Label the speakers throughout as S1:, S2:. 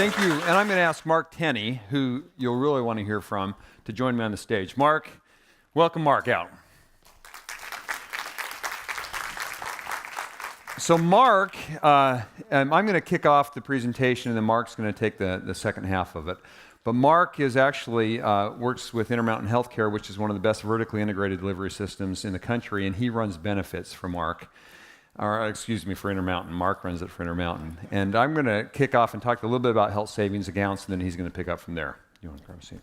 S1: Thank you. And I'm going to ask Mark Tenney, who you'll really want to hear from, to join me on the stage. Mark, welcome Mark out. So Mark, I'm going to kick off the presentation, and then Mark's going to take the second half of it. But Mark is actually works with Intermountain Healthcare, which is one of the best vertically integrated delivery systems in the country, and he runs benefits for for Intermountain. Mark runs it for Intermountain. And I'm going to kick off and talk a little bit about health savings accounts, and then he's going to pick up from there. You want to grab a seat?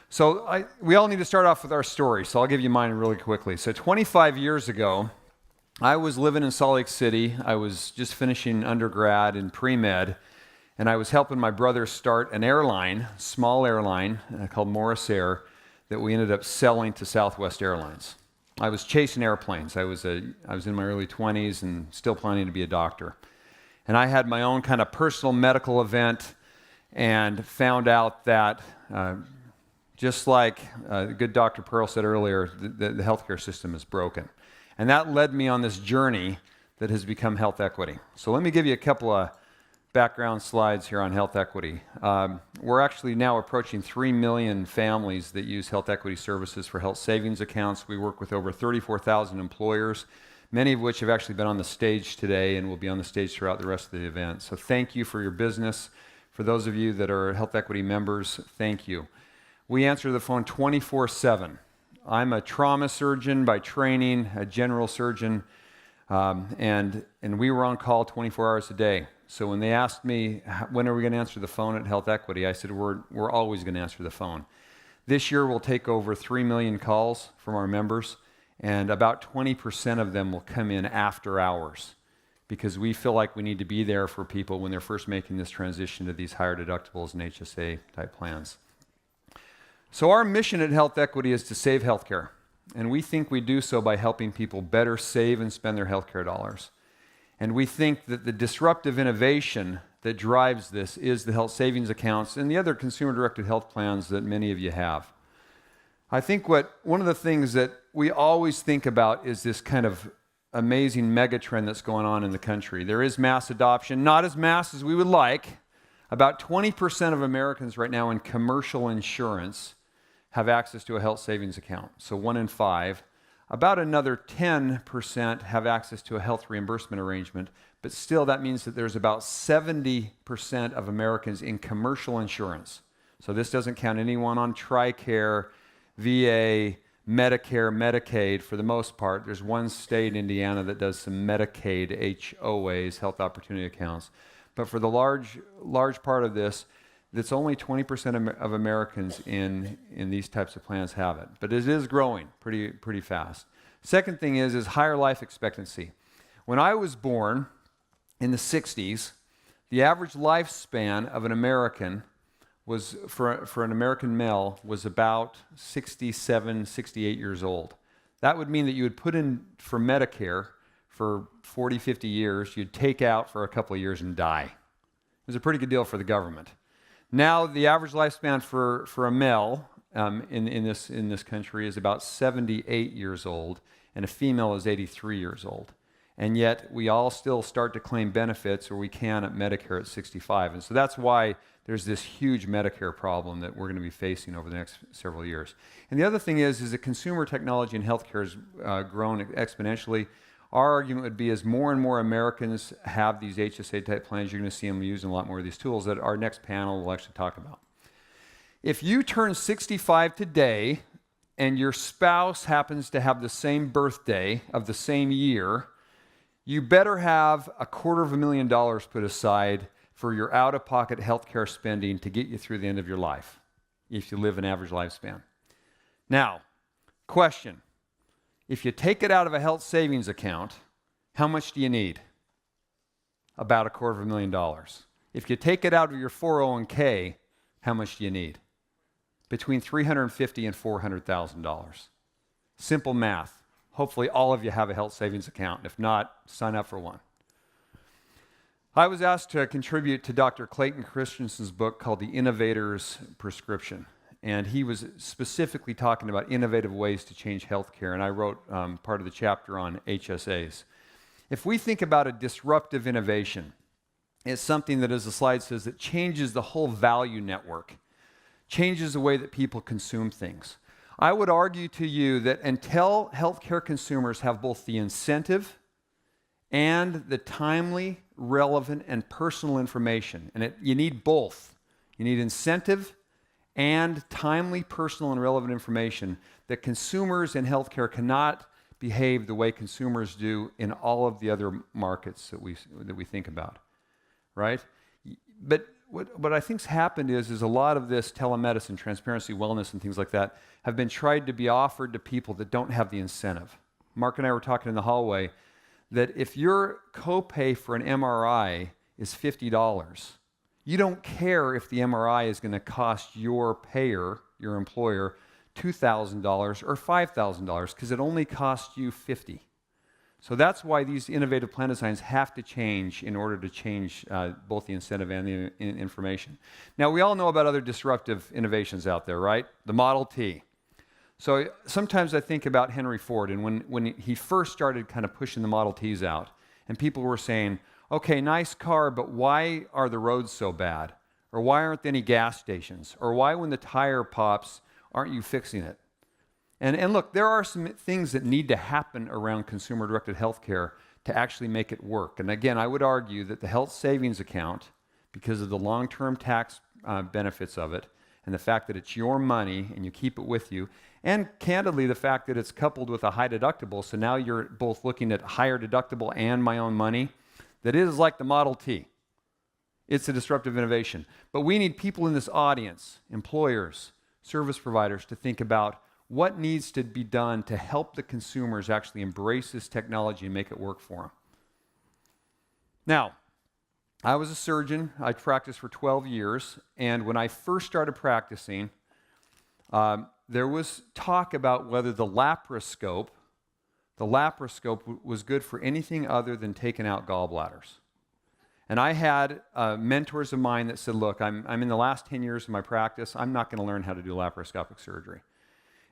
S1: So we all need to start off with our story, so I'll give you mine really quickly. So 25 years ago, I was living in Salt Lake City. I was just finishing undergrad in pre-med, and I was helping my brother start an airline, small airline called Morris Air, that we ended up selling to Southwest Airlines. I was chasing airplanes. I was in my early 20s and still planning to be a doctor. And I had my own kind of personal medical event and found out that just like the good Dr. Pearl said earlier, the healthcare system is broken. And that led me on this journey that has become HealthEquity. So let me give you a couple of background slides here on HealthEquity. We're actually now approaching 3 million families that use HealthEquity services for health savings accounts. We work with over 34,000 employers, many of which have actually been on the stage today and will be on the stage throughout the rest of the event. So thank you for your business. For those of you that are HealthEquity members, thank you. We answer the phone 24/7. I'm a trauma surgeon by training, a general surgeon, and we were on call 24 hours a day. So when they asked me, when are we going to answer the phone at HealthEquity, I said, we're always going to answer the phone. This year we'll take over 3 million calls from our members, and about 20% of them will come in after hours because we feel like we need to be there for people when they're first making this transition to these higher deductibles and HSA type plans. So our mission at HealthEquity is to save healthcare, and we think we do so by helping people better save and spend their healthcare dollars. And we think that the disruptive innovation that drives this is the health savings accounts and the other consumer-directed health plans that many of you have. I think one of the things that we always think about is this kind of amazing megatrend that's going on in the country. There is mass adoption, not as mass as we would like. About 20% of Americans right now in commercial insurance have access to a health savings account, so 1 in 5. About another 10% have access to a health reimbursement arrangement, but still that means that there's about 70% of Americans in commercial insurance. So this doesn't count anyone on TRICARE, VA, Medicare, Medicaid for the most part. There's one state, Indiana, that does some Medicaid HOAs, health opportunity accounts. But for the large part of this, that's only 20% of Americans in these types of plans have it. But it is growing pretty fast. Second thing is higher life expectancy. When I was born in the 60s, the average lifespan of an American was, for an American male, was about 67, 68 years old. That would mean that you would put in for Medicare for 40, 50 years, you'd take out for a couple of years and die. It was a pretty good deal for the government. Now, the average lifespan for a male in this country is about 78 years old, and a female is 83 years old. And yet, we all still start to claim benefits, or we can at Medicare at 65. And so that's why there's this huge Medicare problem that we're going to be facing over the next several years. And the other thing is that consumer technology in healthcare has grown exponentially. Our argument would be as more and more Americans have these HSA-type plans, you're going to see them using a lot more of these tools that our next panel will actually talk about. If you turn 65 today and your spouse happens to have the same birthday of the same year, you better have $250,000 put aside for your out-of-pocket healthcare spending to get you through the end of your life, if you live an average lifespan. Now, question. If you take it out of a health savings account, how much do you need? About $250,000. If you take it out of your 401k, how much do you need? Between $350,000 and $400,000. Simple math. Hopefully all of you have a health savings account. If not, sign up for one. I was asked to contribute to Dr. Clayton Christensen's book called The Innovator's Prescription. And he was specifically talking about innovative ways to change healthcare. And I wrote part of the chapter on HSAs. If we think about a disruptive innovation, is something that, as the slide says, that changes the whole value network, changes the way that people consume things. I would argue to you that until healthcare consumers have both the incentive and the timely, relevant, and personal information, and you need both. You need incentive and timely, personal, and relevant information, that consumers in healthcare cannot behave the way consumers do in all of the other markets that we think about, right? But what I think's happened is a lot of this telemedicine, transparency, wellness, and things like that have been tried to be offered to people that don't have the incentive. Mark and I were talking in the hallway that if your copay for an MRI is $50, you don't care if the MRI is going to cost your payer, your employer, $2,000 or $5,000, because it only costs you $50. So that's why these innovative plan designs have to change in order to change both the incentive and the information. Now, we all know about other disruptive innovations out there, right? The Model T. So sometimes I think about Henry Ford, and when he first started kind of pushing the Model Ts out, and people were saying, okay, nice car, but why are the roads so bad? Or why aren't there any gas stations? Or why, when the tire pops, aren't you fixing it? And look, there are some things that need to happen around consumer-directed healthcare to actually make it work. And again, I would argue that the health savings account, because of the long-term tax benefits of it, and the fact that it's your money and you keep it with you, and candidly, the fact that it's coupled with a high deductible, so now you're both looking at higher deductible and my own money, that is like the Model T. It's a disruptive innovation. But we need people in this audience, employers, service providers, to think about what needs to be done to help the consumers actually embrace this technology and make it work for them. Now, I was a surgeon. I practiced for 12 years. And when I first started practicing, there was talk about whether the laparoscope was good for anything other than taking out gallbladders. And I had mentors of mine that said, look, I'm in the last 10 years of my practice. I'm not going to learn how to do laparoscopic surgery.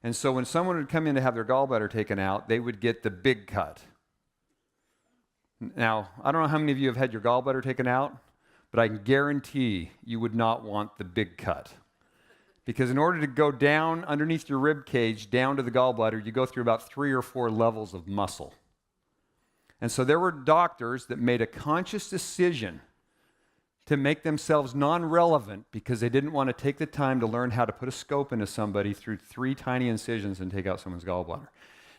S1: And so when someone would come in to have their gallbladder taken out, they would get the big cut. Now, I don't know how many of you have had your gallbladder taken out, but I can guarantee you would not want the big cut. Because in order to go down underneath your rib cage, down to the gallbladder, you go through about 3 or 4 levels of muscle. And so there were doctors that made a conscious decision to make themselves non-relevant because they didn't want to take the time to learn how to put a scope into somebody through 3 tiny incisions and take out someone's gallbladder.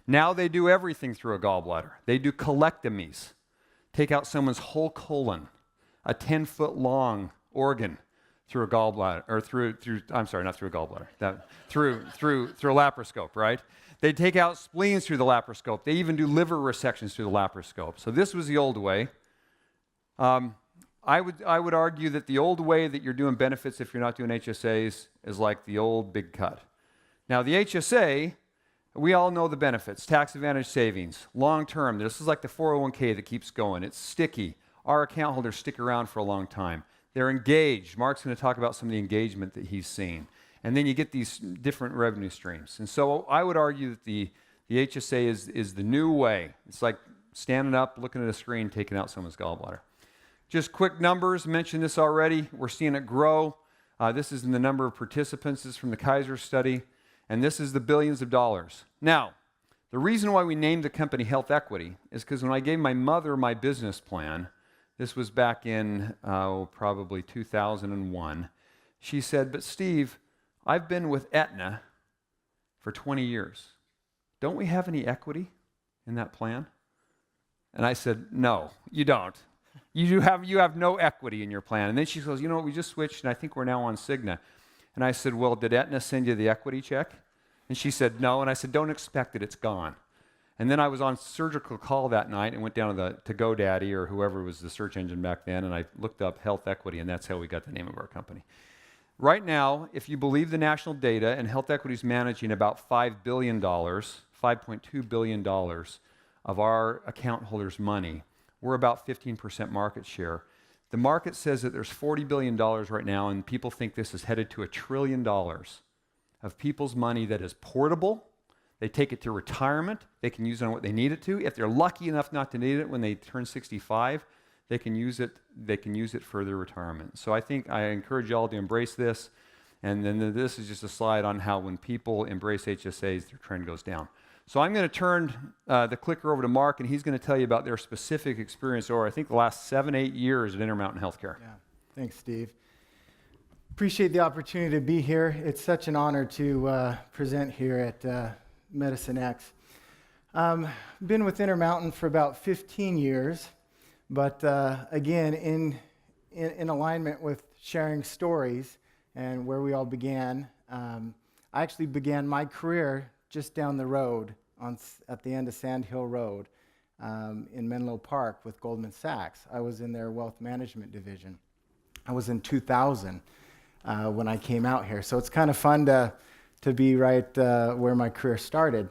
S1: Now they do everything through a gallbladder. They do colectomies, take out someone's whole colon, a 10-foot long organ through a gallbladder, or through a laparoscope, right? They take out spleens through the laparoscope. They even do liver resections through the laparoscope. So this was the old way. I would argue that the old way that you're doing benefits if you're not doing HSAs is like the old big cut. Now the HSA, we all know the benefits, tax advantage savings, long term. This is like the 401k that keeps going. It's sticky. Our account holders stick around for a long time. They're engaged. Mark's going to talk about some of the engagement that he's seen. And then you get these different revenue streams. And so I would argue that the HSA is the new way. It's like standing up, looking at a screen, taking out someone's gallbladder. Just quick numbers, mentioned this already. We're seeing it grow. This is in the number of participants. This is from the Kaiser study. And this is the billions of dollars. Now, the reason why we named the company HealthEquity is because when I gave my mother my business plan, this was back in probably 2001, she said, but Steve, I've been with Aetna for 20 years. Don't we have any equity in that plan? And I said, no, you don't. You have no equity in your plan. And then she goes, you know what, we just switched, and I think we're now on Cigna. And I said, well, did Aetna send you the equity check? And she said, no. And I said, don't expect it, it's gone. And then I was on surgical call that night and went down to GoDaddy or whoever was the search engine back then, and I looked up HealthEquity, and that's how we got the name of our company. Right now, if you believe the national data, and HealthEquity is managing about $5 billion, $5.2 billion of our account holders' money, we're about 15% market share. The market says that there's $40 billion right now, and people think this is headed to $1 trillion of people's money that is portable. They take it to retirement. They can use it on what they need it to. If they're lucky enough not to need it when they turn 65, they can use it for their retirement. So I encourage y'all to embrace this. And then this is just a slide on how when people embrace HSAs, their trend goes down. So I'm going to turn the clicker over to Mark, and he's going to tell you about their specific experience over, I think, the last 7-8 years at Intermountain Healthcare.
S2: Yeah, thanks, Steve. Appreciate the opportunity to be here. It's such an honor to present here at Medicine X. Been with Intermountain for about 15 years, but again, in alignment with sharing stories and where we all began, I actually began my career just down the road at the end of Sand Hill Road in Menlo Park with Goldman Sachs. I was in their wealth management division. I was in 2000 when I came out here, so it's kind of fun to be right where my career started.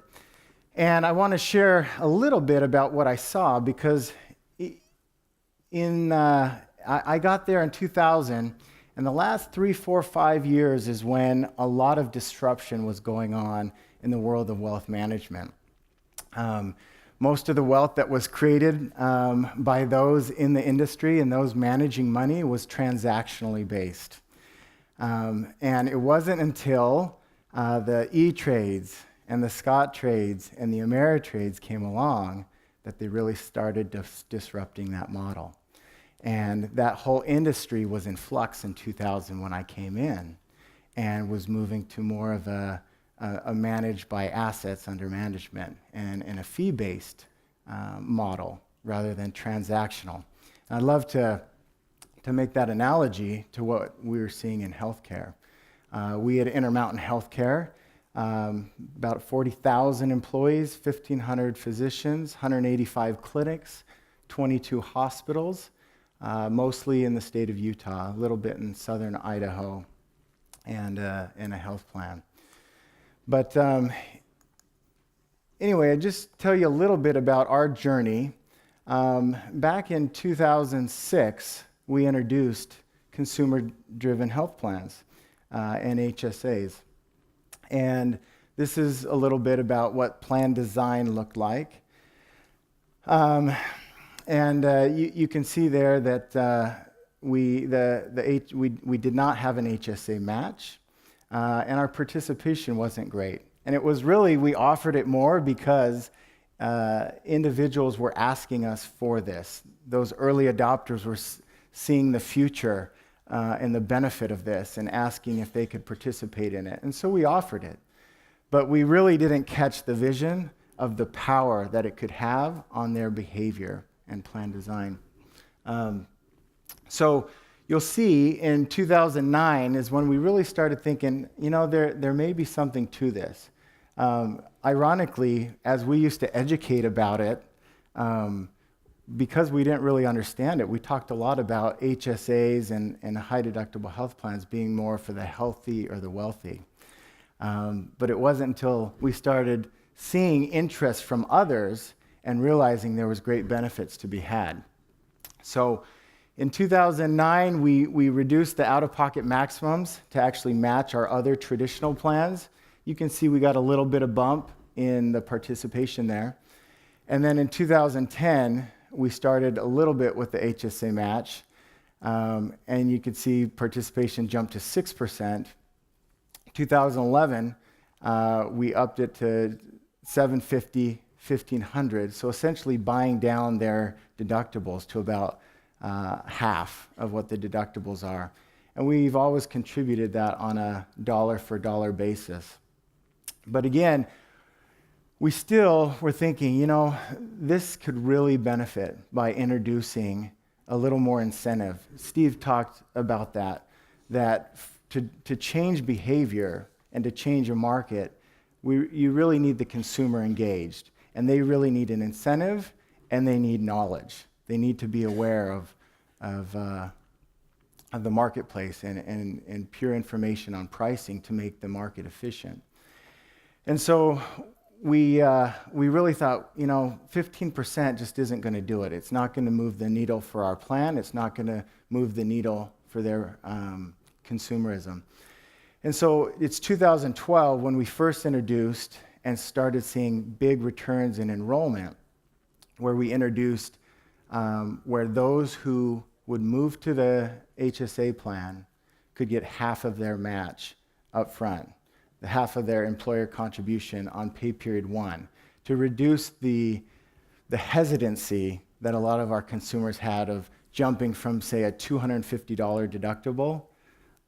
S2: And I want to share a little bit about what I saw, because I got there in 2000, and the last 3, 4, 5 years is when a lot of disruption was going on in the world of wealth management. Most of the wealth that was created by those in the industry and those managing money was transactionally based. And it wasn't until the E-Trades and the Scottrades and the Ameritrades came along that they really started disrupting that model. And that whole industry was in flux in 2000 when I came in, and was moving to more of a managed by assets under management and a fee-based model rather than transactional. And I'd love to make that analogy to what we were seeing in healthcare. We at Intermountain Healthcare, about 40,000 employees, 1,500 physicians, 185 clinics, 22 hospitals, mostly in the state of Utah, a little bit in southern Idaho, and a health plan. But anyway, I'll just tell you a little bit about our journey. Back in 2006, we introduced consumer-driven health plans and HSAs. And this is a little bit about what plan design looked like. You can see there that we did not have an HSA match, and our participation wasn't great. And it was really, we offered it more because individuals were asking us for this. Those early adopters were seeing the future and the benefit of this and asking if they could participate in it. And so we offered it. But we really didn't catch the vision of the power that it could have on their behavior and plan design. So you'll see in 2009 is when we really started thinking, there may be something to this. Ironically, as we used to educate about it, because we didn't really understand it, we talked a lot about HSAs and high deductible health plans being more for the healthy or the wealthy. But it wasn't until we started seeing interest from others and realizing there was great benefits to be had. So in 2009, we reduced the out-of-pocket maximums to actually match our other traditional plans. You can see we got a little bit of bump in the participation there. And then in 2010, we started a little bit with the HSA match, and you could see participation jumped to 6%. 2011, we upped it to $750, $1,500, so essentially buying down their deductibles to about half of what the deductibles are. And we've always contributed that on a dollar-for-dollar basis. But again, we still were thinking, this could really benefit by introducing a little more incentive. Steve talked about that to change behavior and to change a market, you really need the consumer engaged. And they really need an incentive, and they need knowledge. They need to be aware of the marketplace and pure information on pricing to make the market efficient. And so we really thought, 15% just isn't going to do it. It's not going to move the needle for our plan. It's not going to move the needle for their consumerism. And so it's 2012 when we first introduced and started seeing big returns in enrollment, where we introduced where those who would move to the HSA plan could get half of their match up front, the half of their employer contribution on pay period 1, to reduce the hesitancy that a lot of our consumers had of jumping from, say, a $250 deductible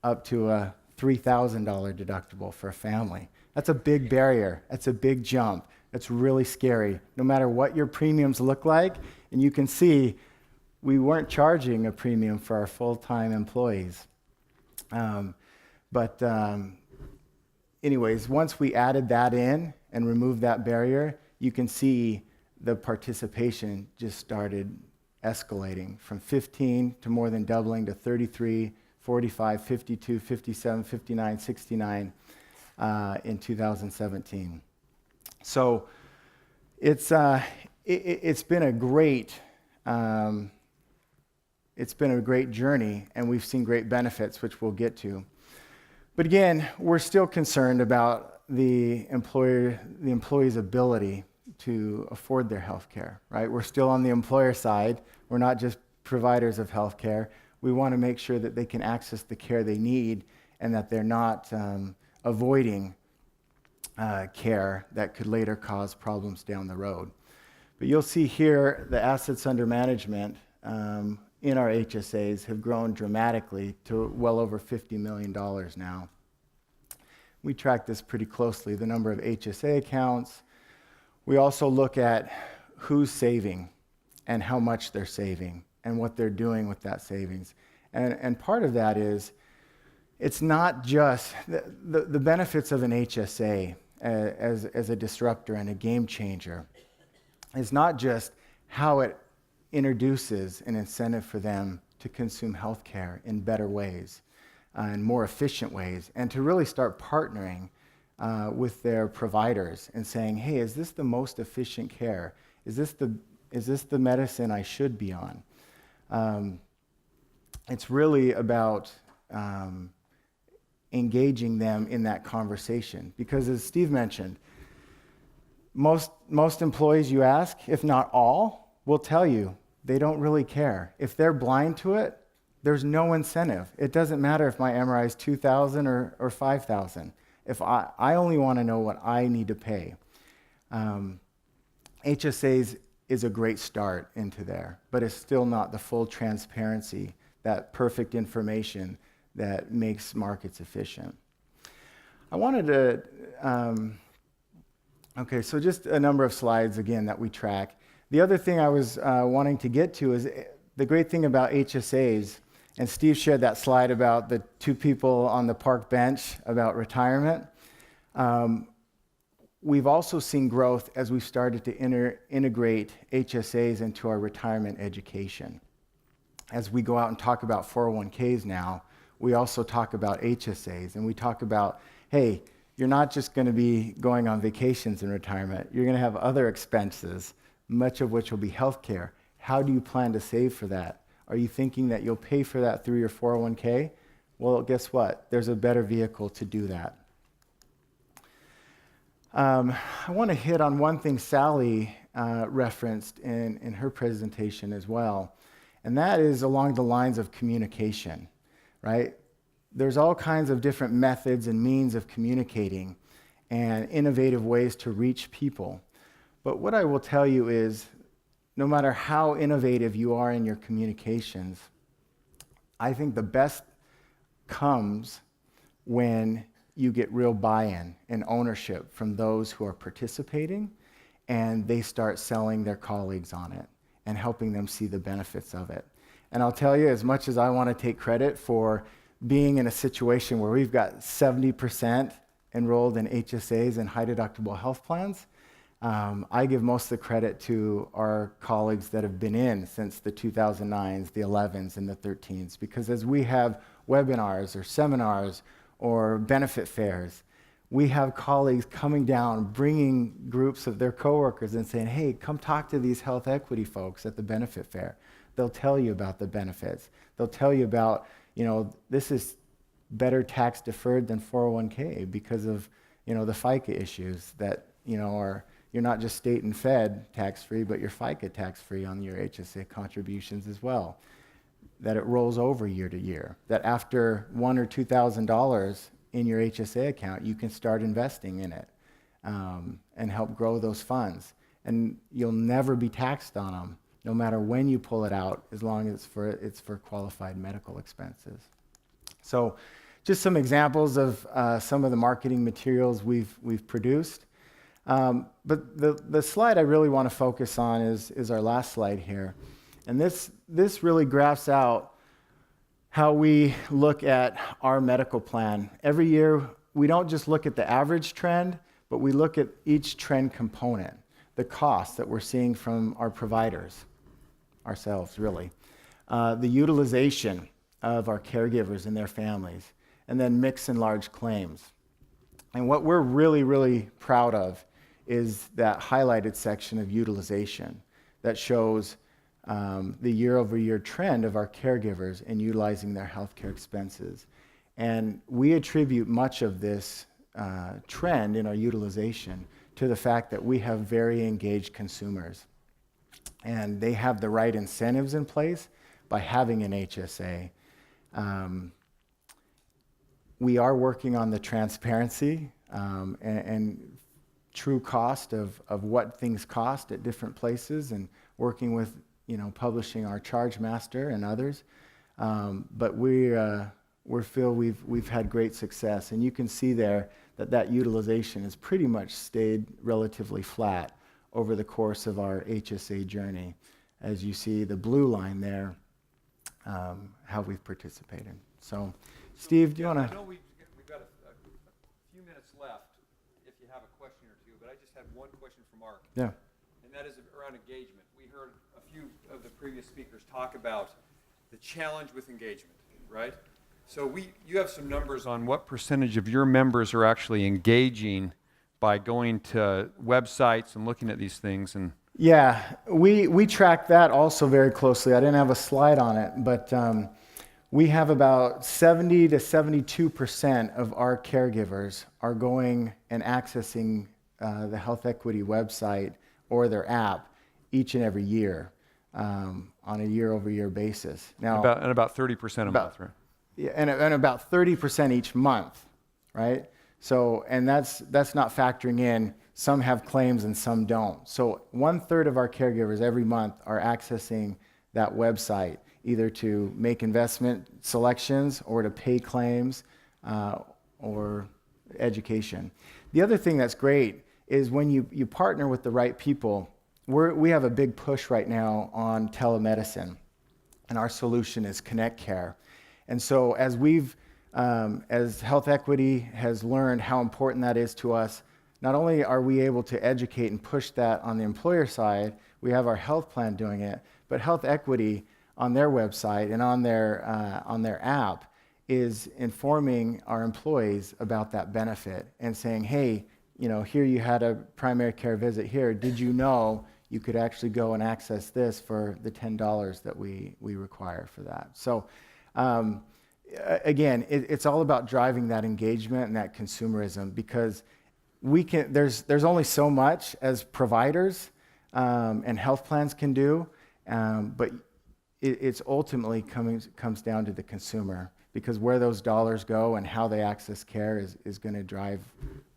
S2: up to a $3,000 deductible for a family. That's a big barrier. That's a big jump. That's really scary, no matter what your premiums look like. And you can see we weren't charging a premium for our full-time employees. Anyways, once we added that in and removed that barrier, you can see the participation just started escalating from 15 to more than doubling to 33, 45, 52, 57, 59, 69 in 2017. So it's been a great journey, and we've seen great benefits, which we'll get to. But again, we're still concerned about the employee's ability to afford their health care, right? We're still on the employer side. We're not just providers of health care. We want to make sure that they can access the care they need and that they're not avoiding care that could later cause problems down the road. But you'll see here the assets under management in our HSAs have grown dramatically to well over $50 million now. We track this pretty closely, the number of HSA accounts. We also look at who's saving and how much they're saving and what they're doing with that savings. And part of that is, it's not just the benefits of an HSA as a disruptor and a game changer. It's not just how it introduces an incentive for them to consume healthcare in better ways and more efficient ways, and to really start partnering with their providers and saying, hey, is this the most efficient care? Is this the medicine I should be on? It's really about engaging them in that conversation. Because as Steve mentioned, most employees you ask, if not all, will tell you they don't really care. If they're blind to it, there's no incentive. It doesn't matter if my MRI is $2,000 or $5,000. If I only want to know what I need to pay. HSAs is a great start into there, but it's still not the full transparency, that perfect information that makes markets efficient. I wanted to, okay, so just a number of slides again that we track. The other thing I was wanting to get to is the great thing about HSAs, and Steve shared that slide about the two people on the park bench about retirement. We've also seen growth as we've started to integrate HSAs into our retirement education. As we go out and talk about 401ks now, we also talk about HSAs, and we talk about, hey, you're not just going to be going on vacations in retirement. You're going to have other expenses, much of which will be healthcare. How do you plan to save for that? Are you thinking that you'll pay for that through your 401k? Well, guess what? There's a better vehicle to do that. I want to hit on one thing Sally referenced in her presentation as well, and that is along the lines of communication, right? There's all kinds of different methods and means of communicating and innovative ways to reach people. But what I will tell you is, no matter how innovative you are in your communications, I think the best comes when you get real buy-in and ownership from those who are participating, and they start selling their colleagues on it and helping them see the benefits of it. And I'll tell you, as much as I want to take credit for being in a situation where we've got 70% enrolled in HSAs and high deductible health plans, I give most of the credit to our colleagues that have been in since the 2009s, the 11s, and the 13s, because as we have webinars or seminars or benefit fairs, we have colleagues coming down, bringing groups of their coworkers and saying, hey, come talk to these HealthEquity folks at the benefit fair. They'll tell you about the benefits. They'll tell you about, this is better tax deferred than 401k because of, the FICA issues that, are you're not just state and fed tax-free, but you're FICA tax-free on your HSA contributions as well. That it rolls over year to year. That after $1,000 or $2,000 in your HSA account, you can start investing in it and help grow those funds. And you'll never be taxed on them, no matter when you pull it out, as long as it's for qualified medical expenses. So just some examples of some of the marketing materials we've produced. But the slide I really want to focus on is our last slide here. And this really graphs out how we look at our medical plan. Every year, we don't just look at the average trend, but we look at each trend component, the cost that we're seeing from our providers, ourselves really, the utilization of our caregivers and their families, and then mix and large claims. And what we're really, really proud of is that highlighted section of utilization that shows the year-over-year trend of our caregivers in utilizing their healthcare expenses. And we attribute much of this trend in our utilization to the fact that we have very engaged consumers. And they have the right incentives in place by having an HSA. We are working on the transparency and true cost of what things cost at different places, and working with publishing our charge master and others. But we feel we've had great success, and you can see there that utilization has pretty much stayed relatively flat over the course of our HSA journey. As you see the blue line there, how we've participated. So, Steve, do you want to?
S1: I know we've got a few minutes left if you have a question or two, but I just had one question for Mark.
S2: Yeah.
S1: And that is around engagement. We heard a few of the previous speakers talk about the challenge with engagement, right? So you have some numbers on what percentage of your members are actually engaging by going to websites and looking at these things. And
S2: yeah, we track that also very closely. I didn't have a slide on it, but we have about 70 to 72% of our caregivers are going and accessing the HealthEquity website or their app each and every year on a year-over-year basis. Now,
S1: about 30% a month, right?
S2: Yeah, and about 30% each month, right? So, and that's not factoring in, some have claims and some don't. So 1/3 of our caregivers every month are accessing that website, either to make investment selections or to pay claims or education. The other thing that's great is when you partner with the right people. We have a big push right now on telemedicine, and our solution is Connect Care. And so as as HealthEquity has learned how important that is to us, not only are we able to educate and push that on the employer side, we have our health plan doing it, but HealthEquity on their website and on their app is informing our employees about that benefit and saying, hey, here you had a primary care visit here. Did you know you could actually go and access this for the $10 that we require for that? So again, it's all about driving that engagement and that consumerism, because there's only so much as providers and health plans can do, but it's ultimately comes down to the consumer, because where those dollars go and how they access care is going to drive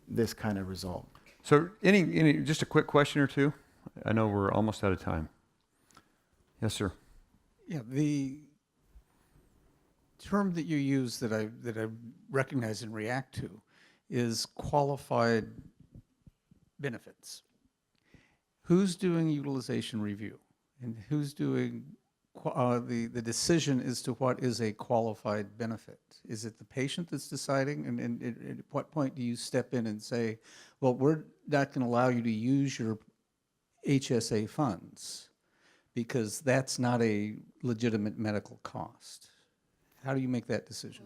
S2: this kind of result.
S1: So just a quick question or two? I know we're almost out of time. Yes, sir.
S3: Yeah, the term that you use that I recognize and react to is qualified benefits. Who's doing utilization review, and who's doing the decision as to what is a qualified benefit? Is it the patient that's deciding, and at what point do you step in and say, well, we're not going to allow you to use your HSA funds because that's not a legitimate medical cost? How do you make that decision?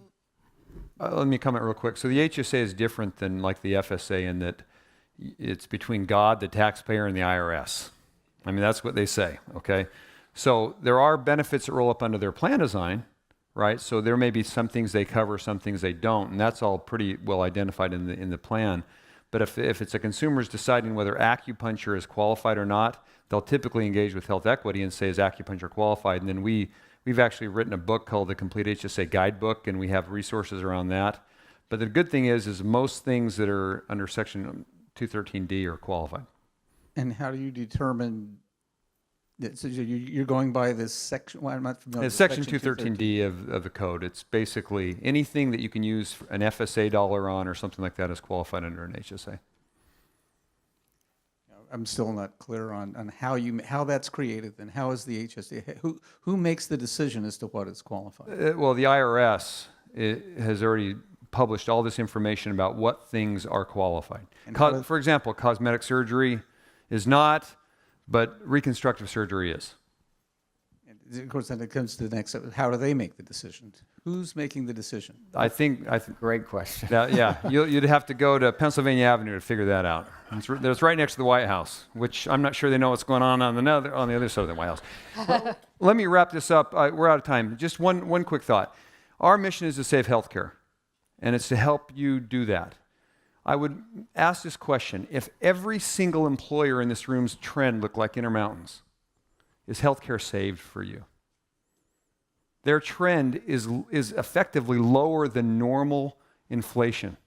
S1: Let me comment real quick. So the HSA is different than like the FSA in that it's between God, the taxpayer, and the IRS. I mean, that's what they say, okay? So there are benefits that roll up under their plan design, right? So there may be some things they cover, some things they don't, and that's all pretty well identified in the plan. But if it's a consumer's deciding whether acupuncture is qualified or not, they'll typically engage with HealthEquity and say, is acupuncture qualified? And then we've actually written a book called the Complete HSA Guidebook, and we have resources around that. But the good thing is most things that are under Section 213D are qualified.
S3: And how do you determine, so you're going by this section, well, I'm not familiar.
S1: It's Section 213D of the code. It's basically anything that you can use an FSA dollar on or something like that is qualified under an HSA.
S3: I'm still not clear on how that's created, and how is the HSA, who makes the decision as to what is qualified?
S1: Well, the IRS has already published all this information about what things are qualified. For example, cosmetic surgery is not, but reconstructive surgery is.
S3: And of course, then it comes to the next step. How do they make the decision? Who's making the decision?
S1: I think
S2: Great question.
S1: yeah, you'd have to go to Pennsylvania Avenue to figure that out. It's right next to the White House, which I'm not sure they know what's going on the other side of the White House. Well, let me wrap this up. We're out of time. Just one quick thought. Our mission is to save healthcare, and it's to help you do that. I would ask this question. If every single employer in this room's trend looked like Intermountain's, is healthcare saved for you? Their trend is effectively lower than normal inflation.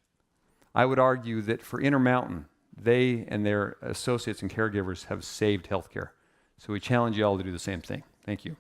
S1: I would argue that for Intermountain, they and their associates and caregivers have saved healthcare. So we challenge you all to do the same thing. Thank you.